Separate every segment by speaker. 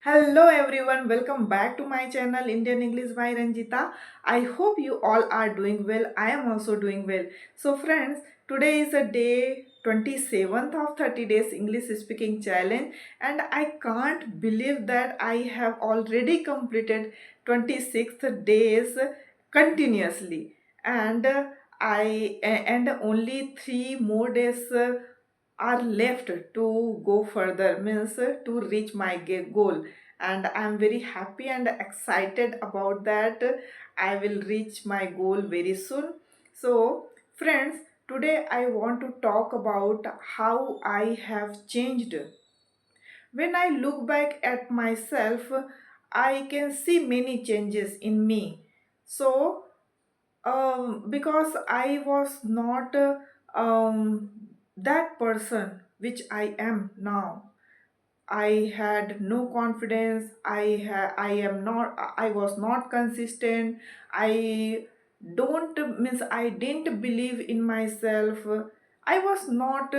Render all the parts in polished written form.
Speaker 1: Hello everyone, welcome back to my channel Indian English by Ranjita. I hope you all are doing well. I am also doing well. So friends, today is a day 27th of 30 days English speaking challenge and I can't believe that I have already completed 26 days continuously and and only 3 more days are left to go further, means to reach my goal, and I'm very happy and excited about that. I will reach my goal very soon. So friends, today I want to talk about how I have changed. When I look back at myself, I can see many changes in me. So because I was not that person which I am now. I had no confidence. I am not. I was not consistent. I don't means I didn't believe in myself. I was not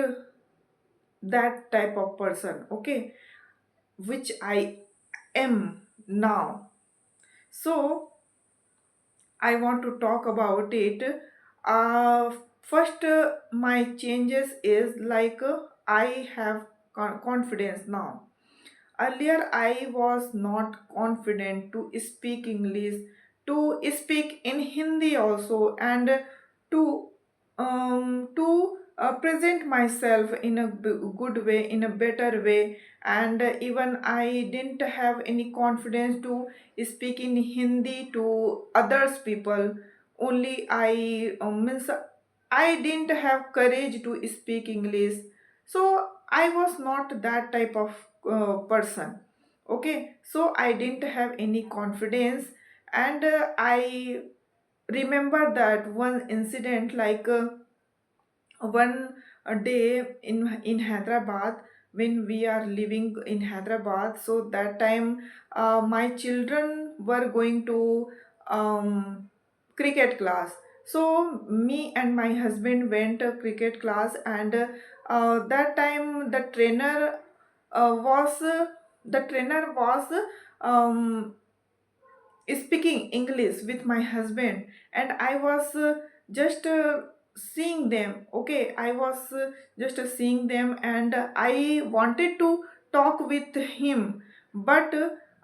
Speaker 1: that type of person. Okay, which I am now. So I want to talk about it. First, my changes is like I have confidence now. Earlier, I was not confident to speak English, to speak in Hindi also, and to present myself in a good way, in a better way. And even I didn't have any confidence to speak in Hindi to others people. Only I means I didn't have courage to speak English. So I was not that type of person. Okay, so I didn't have any confidence, and I remember that one incident like one day in Hyderabad, when we are living in Hyderabad. So that time my children were going to cricket class. So me and my husband went to cricket class, and that time the trainer was um, speaking English with my husband, and I was just seeing them. Okay, I was just seeing them, and I wanted to talk with him, but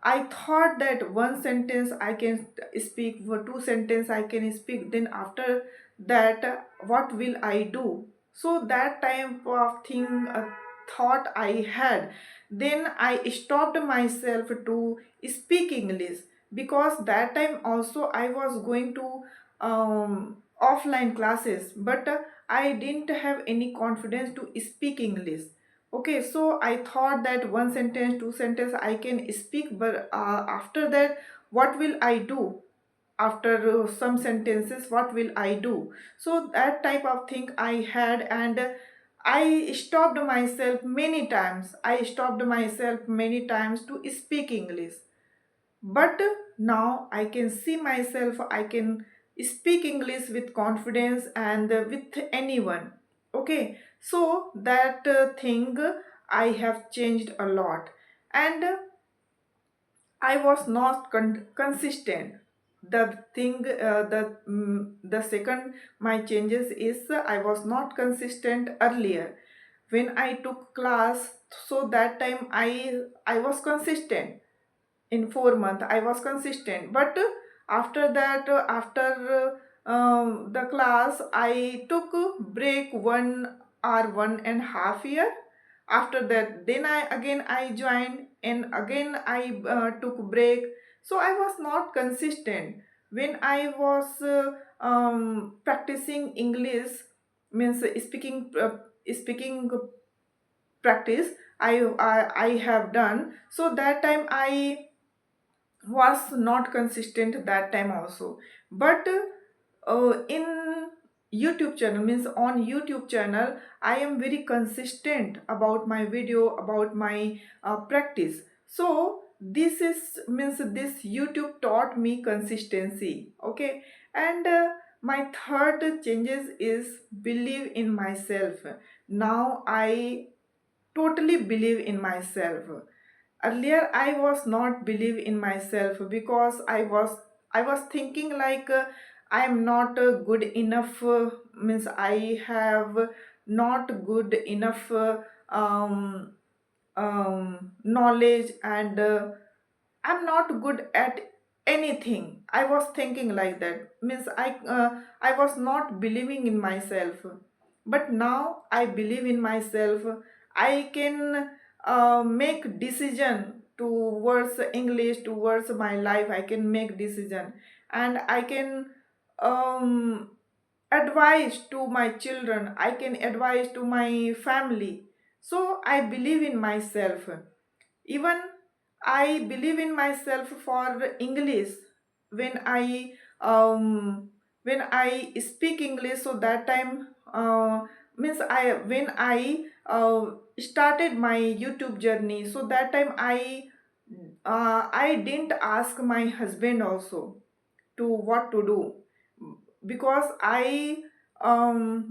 Speaker 1: I thought that one sentence I can speak, for two sentence I can speak. Then after that, what will I do? So that type of thing, thought I had. Then I stopped myself to speak English, because that time also I was going to offline classes, but I didn't have any confidence to speak English. Okay, so I thought that one sentence, two sentence I can speak, but after that, what will I do? After some sentences, what will I do? So that type of thing I had, and I stopped myself many times. I stopped myself many times to speak English, but now I can see myself, I can speak English with confidence and with anyone. Okay, so that thing I have changed a lot, and I was not consistent. The thing, the second my changes is I was not consistent earlier when I took class. So that time I was consistent. In 4 months I was consistent, but after that, after the class, I took a break 1 or 1.5 year. After that, then I joined, and again I took break. So I was not consistent when I was practicing English, means speaking practice. I have done. So that time I was not consistent that time also, but in YouTube channel, means on YouTube channel, I am very consistent about my video, about my practice. So this is, means this YouTube taught me consistency. Okay, and my third changes is believe in myself. Now I totally believe in myself. Earlier I was not believe in myself because I was thinking like I am not good enough, means I have not good enough knowledge, and I'm not good at anything. I was thinking like that, means I was not believing in myself. But now I believe in myself. I can make decision towards English, towards my life. I can make decision, and I can um, advise to my children. I can advise to my family. So I believe in myself. Even I believe in myself for English. when i when I speak English, so that time means I when I started my YouTube journey, so that time I didn't ask my husband also to what to do, because I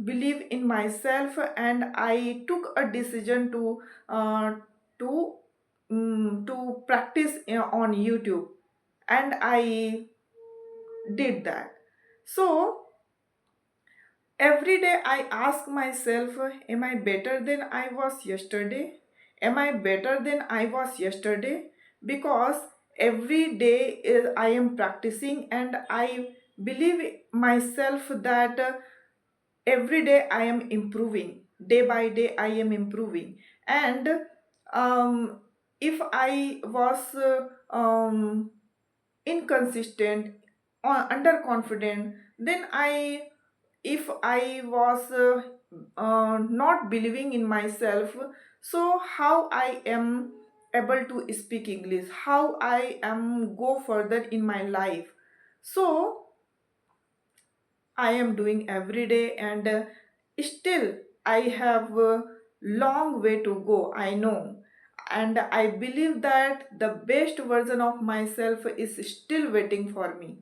Speaker 1: believe in myself, and I took a decision to to practice on YouTube, and I did that. So every day I ask myself, am I better than I was yesterday? Am I better than I was yesterday? Because every day I am practicing, and I believe myself that every day I am improving. Day by day I am improving. And um, if I was inconsistent or underconfident, then if I was not believing in myself, so how I am able to speak English, how I am go further in my life? So I am doing every day, and still I have a long way to go, I know. And I believe that the best version of myself is still waiting for me.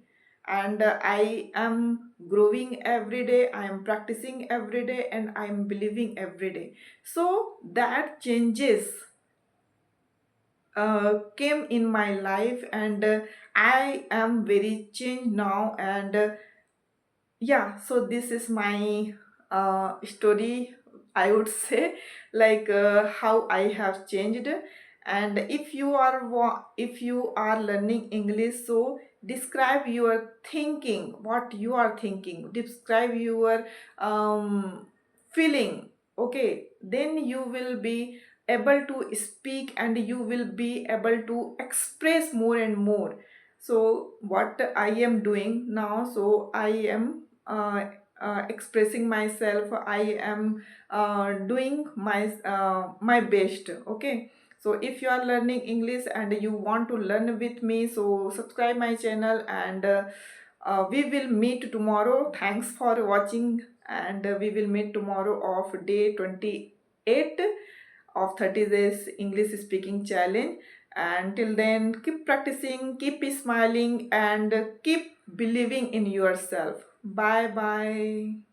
Speaker 1: And I am growing every day, I am practicing every day, and I am believing every day. So that changes came in my life, and I am very changed now. And yeah, so this is my story, I would say, like how I have changed. And if you are learning English, so describe your thinking, what you are thinking, describe your feeling. Okay, then you will be able to speak, and you will be able to express more and more. So what I am doing now, so I am expressing myself, I am doing my best. Okay, so if you are learning English and you want to learn with me, so subscribe my channel, and we will meet tomorrow. Thanks for watching, and we will meet tomorrow of day 28 of 30 days English speaking challenge. Until then, keep practicing, keep smiling, and keep believing in yourself. Bye bye.